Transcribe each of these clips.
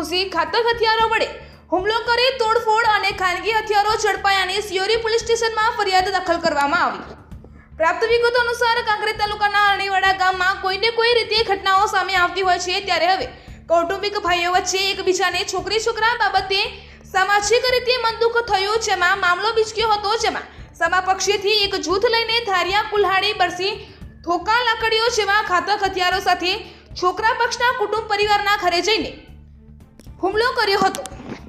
ઘૂસી ઘાતક હથિયારો વડે હુમલો કરી તોડફોડ અને ખાનગી હથિયારો ઝડપાયાની સિયોરી પોલીસ સ્ટેશનમાં ફરિયાદ દાખલ કરવામાં આવી। પ્રાપ્ત વિગતો અનુસાર કાંકરેજ તાલુકાના અરણીવાડા ગામમાં કોઈને કોઈ રીતે ઘટનાઓ સામે આવતી હોય છે, ત્યારે હવે કૌટુંબિક ભાઈઓ વચ્ચે એકબીજાને છોકરી છોકરા બાબતે સામાજિક રીતે મનદુખ થયું, જેમાં મામલો બીચક્યો હતો। જેમાં સમા પક્ષેથી એક જૂથ લઈને ધારિયા, કુલ્હાડી, બરસી, થોકા, લાકડીઓ જેવા ઘાતક હથિયારો સાથે છોકરા પક્ષના કુટુંબ પરિવારના ઘરે જઈને હુમલો કર્યો હતો,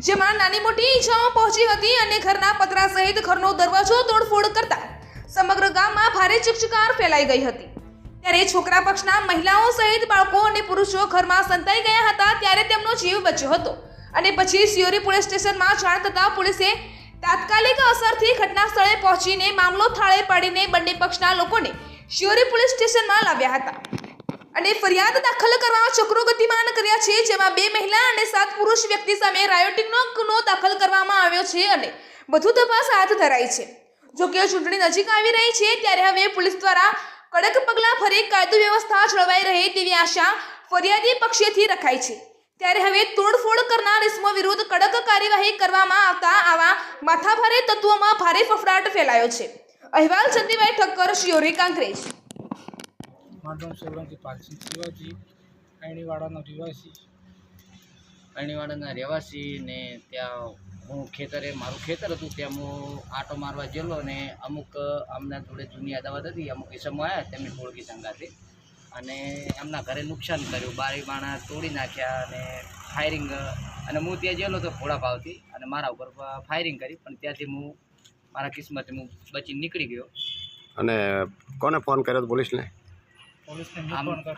જેમાં નાની મોટી ઈજાઓ પહોંચી હતી અને ઘરના પતરા સહિત ઘરનો દરવાજો તોડફોડ કરતા સમગ્ર ગામમાં ભારે ચકચાર ફેલાઈ ગઈ હતી। ત્યારે છોકરા પક્ષના મહિલાઓ સહિત બાળકો અને પુરુષો ઘરમાં સંતાઈ ગયા હતા, ત્યારે તેમનો જીવ બચ્યો હતો અને પછી સિયોરી પોલીસ સ્ટેશનમાં જાણ થતાં પોલીસે તાત્કાલિક અસરથી ઘટના સ્થળે પહોંચીને મામલો થાળે પાડીને બંને પક્ષના લોકોને સિયોરી પોલીસ સ્ટેશનમાં લાવ્યા હતા અને ફરિયાદ દાખલ કરવા ચક્રો ગતિમાન કર્યા છે, જેમાં 2 મહિલા અને 7 પુરુષ વ્યક્તિ સામે રાયોટિંગનો ગુનો દાખલ કરવામાં આવ્યો છે અને વધુ તપાસ હાથ ધરાઈ છે। જો કે ચૂંટણી નજીક આવી રહી છે, ત્યારે હવે પોલીસ દ્વારા કડક પગલાં ભરી કાયદો વ્યવસ્થા જળવાઈ રહે તેવી આશા ફરિયાદી પક્ષેથી રખાઈ છે। ત્યારે હવે તોડફોડ કરનાર ઇસમો વિરુદ્ધ કડક કાર્યવાહી કરવામાં આવતા આવા માથાભારે તત્વોમાં ભારે ફફડાટ ફેલાયો છે। અહેવાલ ચંદીભાઈ ઠક્કર, સિયોરી, કાંકરેજ। મારું નામ સોલંકી પાલસિંહ શિવાજી, અરણીવાડાના રહેવાસી ને ત્યાં હું મારું ખેતર હતું, ત્યાં હું આંટો મારવા ગયેલો અને અમુક આમના જોડે જૂની અદાવત હતી, અમુક ઇસમો આવ્યા તેમની ટોળકી સંગાથે અને એમના ઘરે નુકસાન કર્યું, બારી બાણા તોડી નાખ્યા અને ફાયરિંગ, અને હું ત્યાં ગયેલો તો ઘોડા ભાવથી અને મારા ઉપર ફાયરિંગ કરી, પણ ત્યાંથી હું મારા કિસ્મતે હું બચી નીકળી ગયો। અને કોને ફોન કર્યો પોલીસને?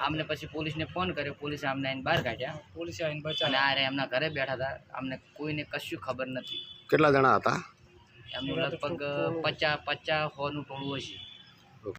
આમને પછી પોલીસને ફોન કર્યો, પોલીસે અમને આઈને બહાર કાઢ્યા, પોલીસે આઈને બચાવ્યા અને આ એમના ઘરે બેઠા હતા, અમને કોઈને કશું ખબર નથી। કેટલા જણા હતા? એમનું લગભગ 50-100નું ટોળું હશે।